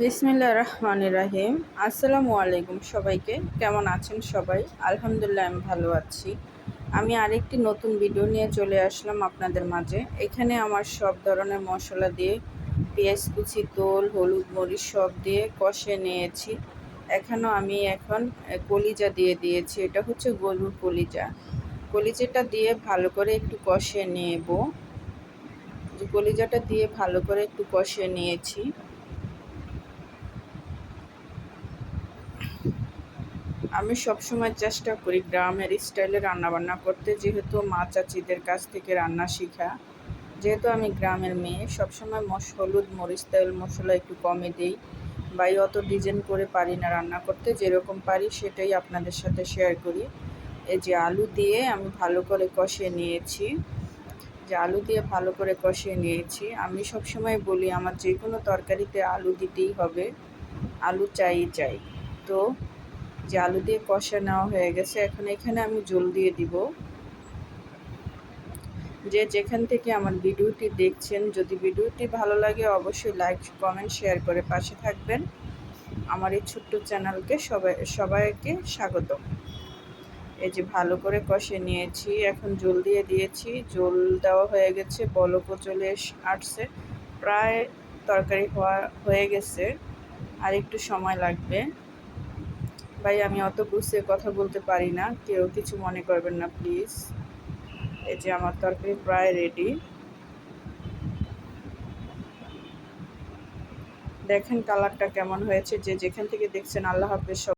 বিসমিল্লাহির রহমানির রহিম। আসসালামু আলাইকুম সবাইকে। কেমন আছেন সবাই? আলহামদুলিল্লাহ আমি ভালো আছি। আমি আরেকটি নতুন ভিডিও নিয়ে চলে আসলাম আপনাদের মাঝে। এখানে আমার সব ধরনের মশলা দিয়ে পেঁয়াজ কুচি, তোল, হলুদ, মরিচ সব দিয়ে কষে নিয়েছি। আমি এখন কলিজা দিয়ে দিয়েছি। এটা হচ্ছে গরুর কলিজা। কলিজাটা দিয়ে ভালো করে একটু কষে নেব। কলিজাটা দিয়ে ভালো করে একটু কষে নিয়েছি। আমি সবসময় চেষ্টা করি গ্রামের স্টাইলে রান্নাবান্না করতে, যেহেতু মা চাচিদের কাছ থেকে রান্না শেখা। যেহেতু আমি গ্রামের মেয়ে, সবসময় হলুদ, মরিচ, তেল, মশলা একটু কমে দিই, বা অত ডিজাইন করে পারি না রান্না করতে। যেরকম পারি সেটাই আপনাদের সাথে শেয়ার করি। এই যে আলু দিয়ে আমি ভালো করে কষিয়ে নিয়েছি। আমি সবসময় বলি আমার যে কোনো তরকারিতে আলু দিতেই হবে, আলু চাই। তো যে আলু দিয়ে কষা নেওয়া হয়ে গেছে, এখন এখানে আমি জল দিয়ে দিব। যেখান থেকে আমার ভিডিওটি দেখছেন, যদি ভিডিওটি ভালো লাগে অবশ্যই লাইক, কমেন্ট, শেয়ার করে পাশে থাকবেন। আমার এই ছোট্ট চ্যানেলকে সবাইকে স্বাগত। এই যে ভালো করে কষে নিয়েছি, এখন জল দিয়ে দিয়েছি। জল দেওয়া হয়ে গেছে, বলকও চলে আসছে, প্রায় তরকারি হয়ে গেছে, আর একটু সময় লাগবে। ভাই আমি অত গুছিয়ে কথা বলতে পারি না, কেউ কিছু মনে করবেন না প্লিজ। এই যে আমার তরকারি প্রায় রেডি। দেখেন কালারটা কেমন হয়েছে। যেখান থেকে দেখছেন, আল্লাহ হাফেজ।